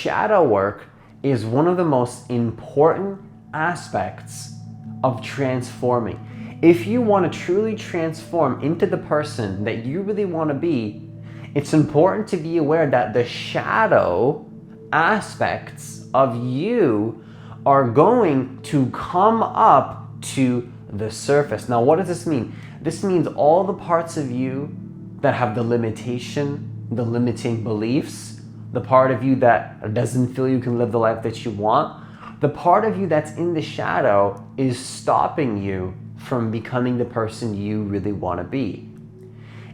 shadow work is one of the most important aspects of transforming. If you want to truly transform into the person that you really want to be, it's important to be aware that the shadow aspects of you are going to come up to the surface. Now, what does this mean? This means all the parts of you that have the limitation, the limiting beliefs, the part of you that doesn't feel you can live the life that you want, the part of you that's in the shadow is stopping you from becoming the person you really want to be.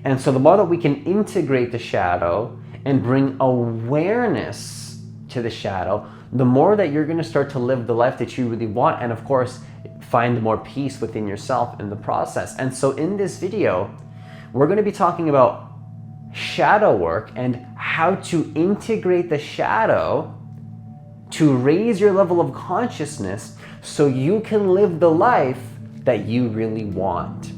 And so the more that we can integrate the shadow and bring awareness to the shadow, the more that you're going to start to live the life that you really want, and of course, find more peace within yourself in the process. And so in this video, we're going to be talking about shadow work and how to integrate the shadow to raise your level of consciousness so you can live the life that you really want.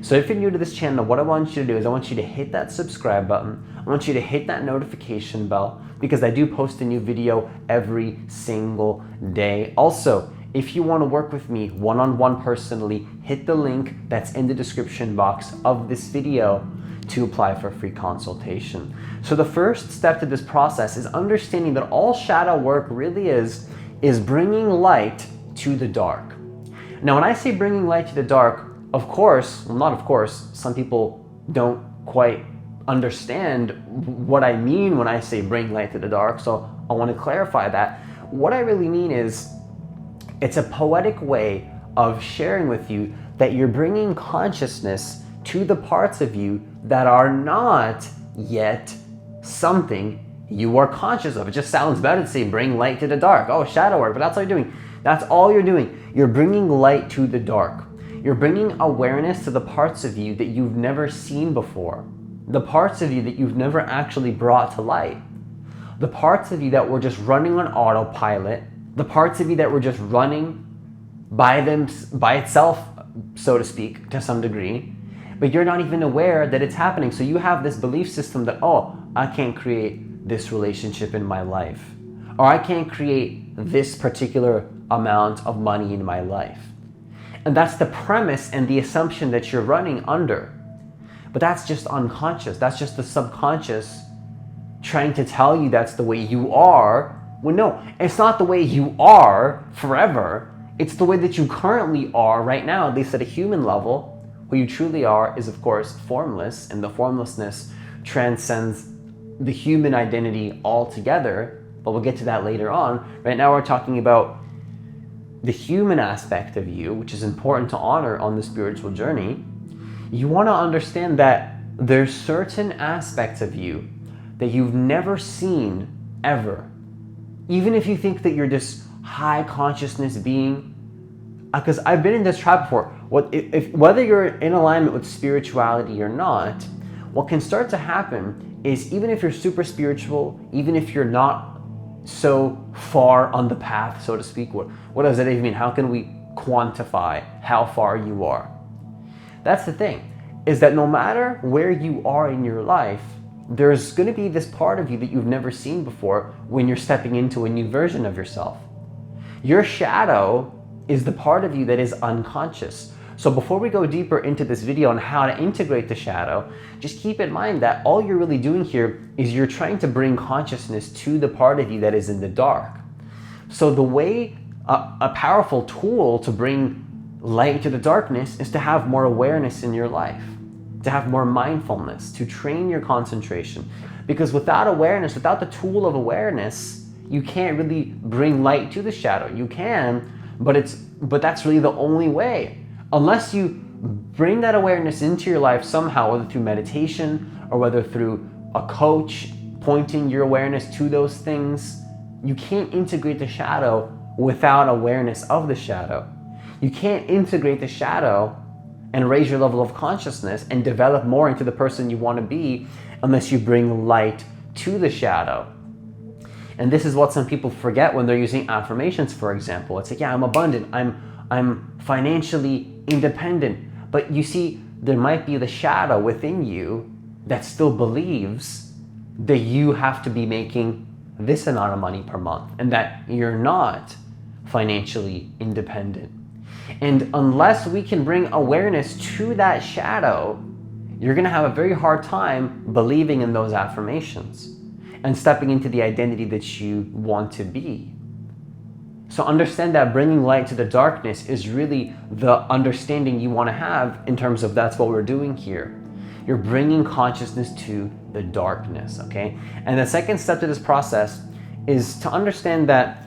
So if you're new to this channel, what I want you to do is I want you to hit that subscribe button. I want you to hit that notification bell because I do post a new video every single day. Also, if you want to work with me one-on-one personally, hit the link that's in the description box of this video to apply for a free consultation. So the first step to this process is understanding that all shadow work really is bringing light to the dark. Now, when I say bringing light to the dark, of course, well, not of course, some people don't quite understand what I mean when I say bring light to the dark, so I want to clarify that. What I really mean is it's a poetic way of sharing with you that you're bringing consciousness to the parts of you that are not yet something you are conscious of. It just sounds better to say bring light to the dark. Oh, shadow work, but that's all you're doing. That's all you're doing. You're bringing light to the dark. You're bringing awareness to the parts of you that you've never seen before. The parts of you that you've never actually brought to light. The parts of you that were just running on autopilot. The parts of you that were just running by itself, so to speak, to some degree. But you're not even aware that it's happening. So you have this belief system that, oh, I can't create this relationship in my life. Or I can't create this particular amount of money in my life. And that's the premise and the assumption that you're running under. But that's just unconscious. That's just the subconscious trying to tell you that's the way you are. Well, no, it's not the way you are forever. It's the way that you currently are right now, at least at a human level. Who you truly are is, of course, formless, and the formlessness transcends the human identity altogether. But we'll get to that later on. Right now, we're talking about the human aspect of you, which is important to honor on the spiritual journey. You want to understand that there's certain aspects of you that you've never seen ever. Even if you think that you're this high consciousness being, because I've been in this trap before. Whether you're in alignment with spirituality or not, what can start to happen is even if you're super spiritual, even if you're not so far on the path, so to speak, what does that even mean? How can we quantify how far you are? That's the thing, is that no matter where you are in your life, there's going to be this part of you that you've never seen before when you're stepping into a new version of yourself. Your shadow is the part of you that is unconscious. So before we go deeper into this video on how to integrate the shadow, just keep in mind that all you're really doing here is you're trying to bring consciousness to the part of you that is in the dark. So the way, a powerful tool to bring light to the darkness is to have more awareness in your life, to have more mindfulness, to train your concentration. Because without awareness, without the tool of awareness, you can't really bring light to the shadow. You can, but that's really the only way. Unless you bring that awareness into your life somehow, whether through meditation or whether through a coach pointing your awareness to those things, you can't integrate the shadow without awareness of the shadow. You can't integrate the shadow and raise your level of consciousness and develop more into the person you want to be unless you bring light to the shadow. And this is what some people forget when they're using affirmations, for example. It's like, yeah, I'm abundant, I'm financially independent. But you see, there might be the shadow within you that still believes that you have to be making this amount of money per month and that you're not financially independent. And unless we can bring awareness to that shadow, you're going to have a very hard time believing in those affirmations and stepping into the identity that you want to be. So understand that bringing light to the darkness is really the understanding you want to have in terms of that's what we're doing here. You're bringing consciousness to the darkness, okay? And the second step to this process is to understand that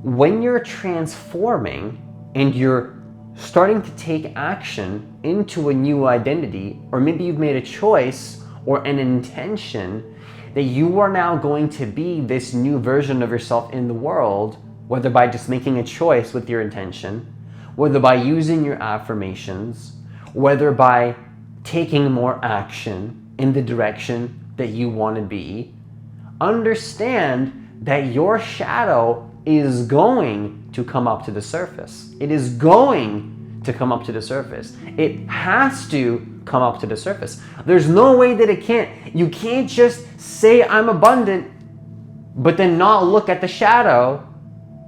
when you're transforming and you're starting to take action into a new identity, or maybe you've made a choice or an intention that you are now going to be this new version of yourself in the world, whether by just making a choice with your intention, whether by using your affirmations, whether by taking more action in the direction that you want to be, understand that your shadow is going to come up to the surface. It is going to come up to the surface. It has to come up to the surface. There's no way that it can't. You can't just say I'm abundant, but then not look at the shadow,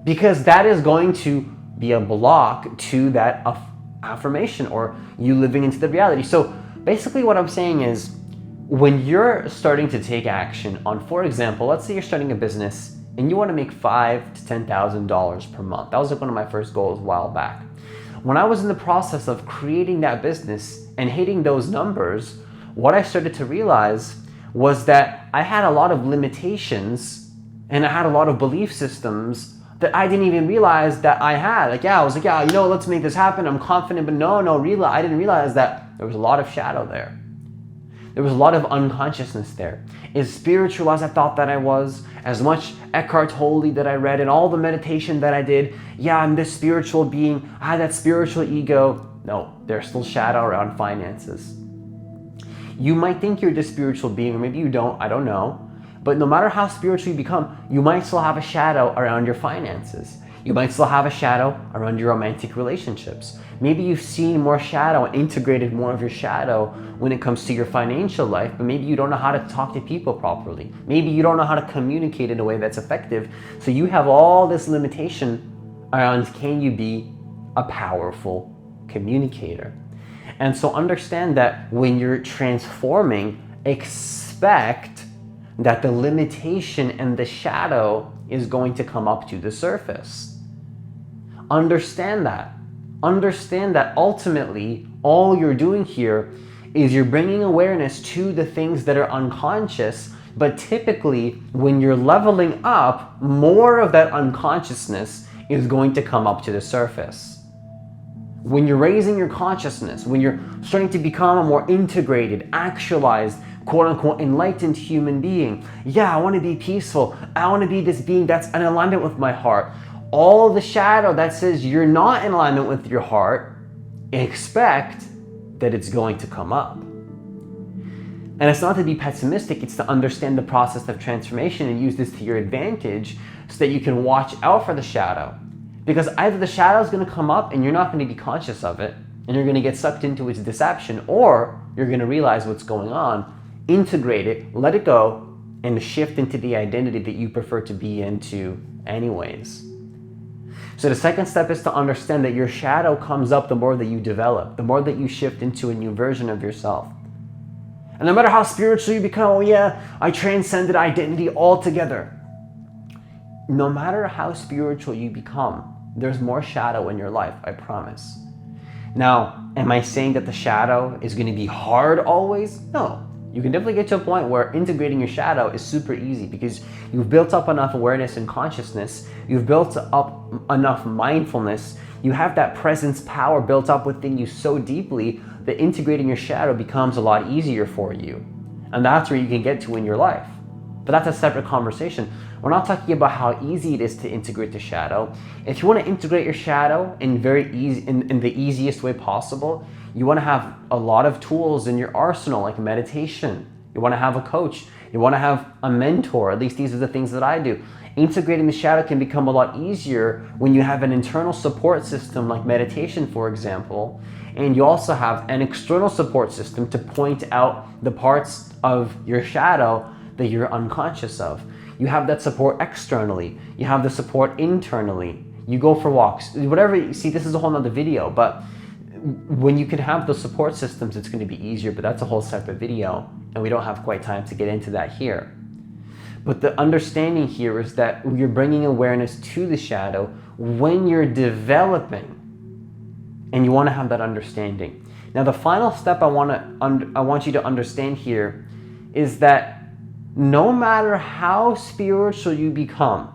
because that is going to be a block to that affirmation or you living into the reality. So basically what I'm saying is, when you're starting to take action on, for example, let's say you're starting a business and you want to make $5,000 to $10,000 per month. That was like one of my first goals a while back. When I was in the process of creating that business and hitting those numbers, what I started to realize was that I had a lot of limitations and I had a lot of belief systems that I didn't even realize that I had. I was like, let's make this happen. I'm confident, but I didn't realize that there was a lot of shadow there. There was a lot of unconsciousness there. As spiritual as I thought that I was, as much Eckhart Tolle that I read and all the meditation that I did, I'm this spiritual being, I had that spiritual ego. No, there's still shadow around finances. You might think you're this spiritual being, or maybe you don't, I don't know. But no matter how spiritual you become, you might still have a shadow around your finances. You might still have a shadow around your romantic relationships. Maybe you've seen more shadow and integrated more of your shadow when it comes to your financial life, but maybe you don't know how to talk to people properly. Maybe you don't know how to communicate in a way that's effective. So you have all this limitation around, can you be a powerful communicator? And so understand that when you're transforming, expect that the limitation and the shadow is going to come up to the surface. Understand that. Understand that ultimately all you're doing here is you're bringing awareness to the things that are unconscious, but typically when you're leveling up, more of that unconsciousness is going to come up to the surface. When you're raising your consciousness, when you're starting to become a more integrated, actualized, quote-unquote enlightened human being. I want to be peaceful. I want to be this being that's in alignment with my heart. All the shadow that says you're not in alignment with your heart, expect that it's going to come up. And it's not to be pessimistic, it's to understand the process of transformation and use this to your advantage so that you can watch out for the shadow. Because either the shadow is going to come up and you're not going to be conscious of it and you're going to get sucked into its deception, or you're going to realize what's going on, integrate it, let it go, and shift into the identity that you prefer to be into anyways. So the second step is to understand that your shadow comes up the more that you develop, the more that you shift into a new version of yourself. And no matter how spiritual you become, I transcended identity altogether. No matter how spiritual you become, there's more shadow in your life, I promise. Now, am I saying that the shadow is going to be hard always? No. You can definitely get to a point where integrating your shadow is super easy because you've built up enough awareness and consciousness, you've built up enough mindfulness, you have that presence power built up within you so deeply that integrating your shadow becomes a lot easier for you. And that's where you can get to in your life. But that's a separate conversation. We're not talking about how easy it is to integrate the shadow. If you want to integrate your shadow in the easiest way possible, you want to have a lot of tools in your arsenal, like meditation. You want to have a coach. You want to have a mentor. At least these are the things that I do. Integrating the shadow can become a lot easier when you have an internal support system like meditation, for example, and you also have an external support system to point out the parts of your shadow that you're unconscious of. You have that support externally. You have the support internally. You go for walks, whatever. See, this is a whole nother video, but when you can have those support systems, it's going to be easier, but that's a whole separate video, and we don't have quite time to get into that here. But the understanding here is that you're bringing awareness to the shadow when you're developing, and you want to have that understanding. Now, the final step I want you to understand here is that no matter how spiritual you become,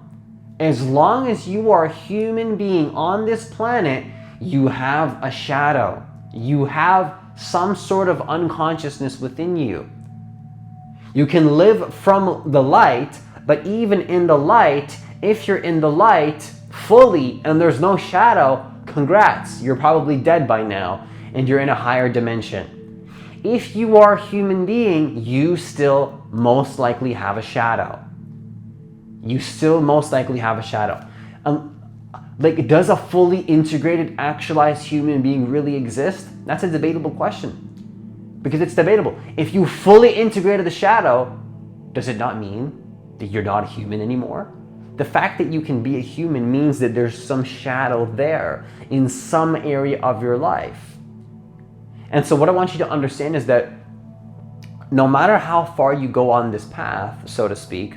as long as you are a human being on this planet, you have a shadow. You have some sort of unconsciousness within you. You can live from the light, but even in the light, if you're in the light fully and there's no shadow, congrats, you're probably dead by now and you're in a higher dimension. If you are a human being, you still most likely have a shadow. You still most likely have a shadow. Does a fully integrated, actualized human being really exist? That's a debatable question, because it's debatable. If you fully integrated the shadow, does it not mean that you're not a human anymore? The fact that you can be a human means that there's some shadow there in some area of your life. And so what I want you to understand is that no matter how far you go on this path, so to speak,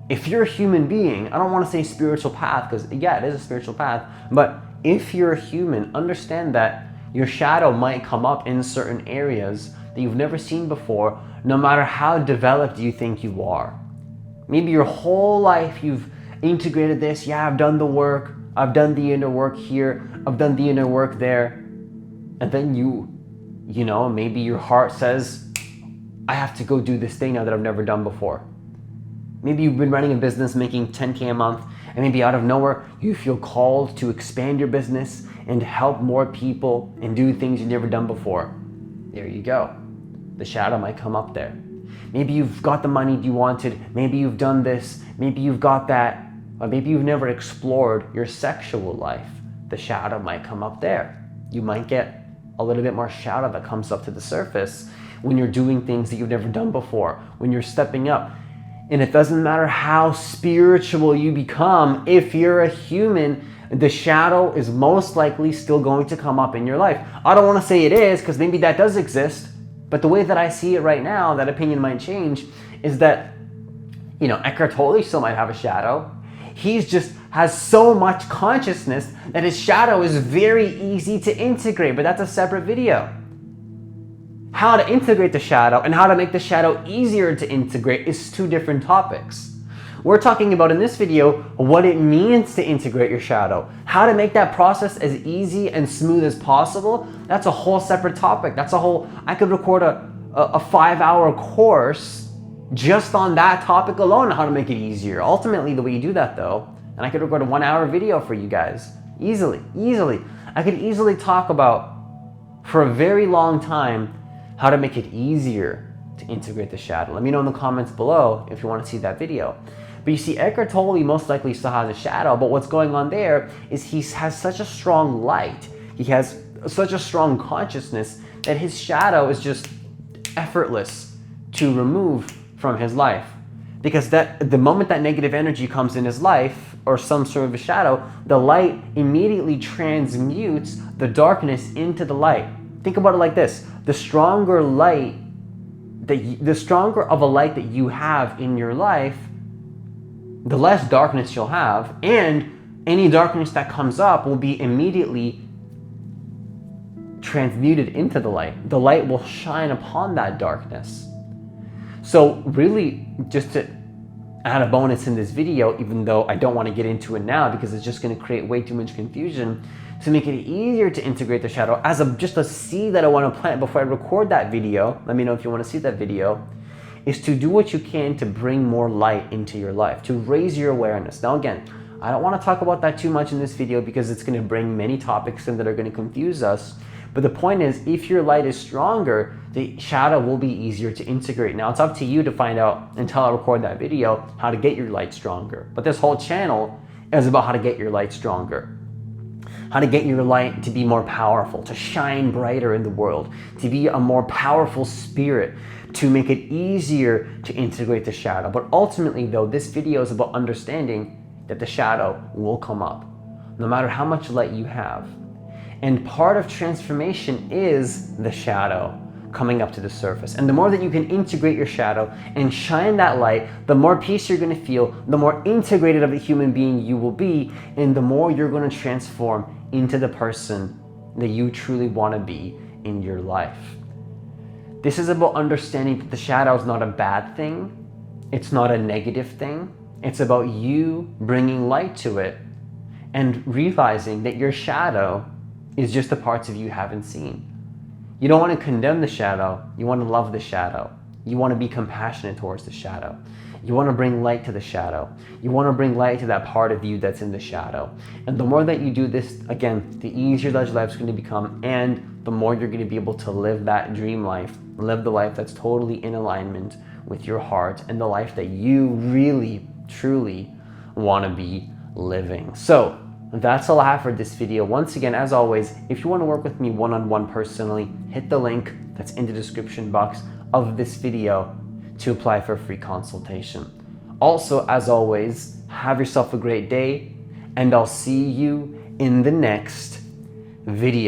if you're a human being, I don't want to say spiritual path, because yeah, it is a spiritual path, but if you're a human, understand that your shadow might come up in certain areas that you've never seen before, no matter how developed you think you are. Maybe your whole life you've integrated this. Yeah, I've done the work. I've done the inner work here. I've done the inner work there. And then you know, maybe your heart says, I have to go do this thing now that I've never done before. Maybe you've been running a business making 10K a month, and maybe out of nowhere, you feel called to expand your business and help more people and do things you've never done before. There you go. The shadow might come up there. Maybe you've got the money you wanted. Maybe you've done this. Maybe you've got that. But maybe you've never explored your sexual life. The shadow might come up there. You might get a little bit more shadow that comes up to the surface when you're doing things that you've never done before, when you're stepping up. And it doesn't matter how spiritual you become, if you're a human, the shadow is most likely still going to come up in your life. I don't want to say it is, because maybe that does exist, but the way that I see it right now, that opinion might change, is that, you know, Eckhart Tolle still might have a shadow. He's just has so much consciousness that his shadow is very easy to integrate, but that's a separate video. How to integrate the shadow and how to make the shadow easier to integrate is two different topics. We're talking about in this video what it means to integrate your shadow. How to make that process as easy and smooth as possible, that's a whole separate topic. I could record a 5-hour course just on that topic alone, how to make it easier. Ultimately, the way you do that though, and I could record a 1-hour video for you guys, easily. I could easily talk about, for a very long time, how to make it easier to integrate the shadow. Let me know in the comments below if you want to see that video. But you see, Eckhart Tolle most likely still has a shadow, but what's going on there is he has such a strong light, he has such a strong consciousness that his shadow is just effortless to remove from his life. Because the moment that negative energy comes in his life, or some sort of a shadow, the light immediately transmutes the darkness into the light. Think about it like this: the stronger of a light that you have in your life, the less darkness you'll have, and any darkness that comes up will be immediately transmuted into the light. The light will shine upon that darkness. So really, just to add a bonus in this video, even though I don't want to get into it now because it's just going to create way too much confusion, to make it easier to integrate the shadow, as just a seed that I want to plant before I record that video, let me know if you want to see that video, is to do what you can to bring more light into your life, to raise your awareness. Now again, I don't want to talk about that too much in this video because it's going to bring many topics in that are going to confuse us. But the point is, if your light is stronger, the shadow will be easier to integrate. Now it's up to you to find out, until I record that video, how to get your light stronger. But this whole channel is about how to get your light stronger. How to get your light to be more powerful, to shine brighter in the world, to be a more powerful spirit, to make it easier to integrate the shadow. But ultimately though, this video is about understanding that the shadow will come up, no matter how much light you have. And part of transformation is the shadow coming up to the surface. And the more that you can integrate your shadow and shine that light, the more peace you're going to feel, the more integrated of a human being you will be, and the more you're going to transform into the person that you truly want to be in your life. This is about understanding that the shadow is not a bad thing. It's not a negative thing. It's about you bringing light to it and realizing that your shadow is just the parts of you haven't seen. You don't want to condemn the shadow. You want to love the shadow. You want to be compassionate towards the shadow. You want to bring light to the shadow. You want to bring light to that part of you that's in the shadow. And the more that you do this, again, the easier that your life's going to become, and the more you're going to be able to live that dream life, live the life that's totally in alignment with your heart and the life that you really, truly want to be living. So that's all I have for this video. Once again, as always, if you want to work with me one-on-one personally, hit the link that's in the description box of this video to apply for a free consultation. Also, as always, have yourself a great day, and I'll see you in the next video.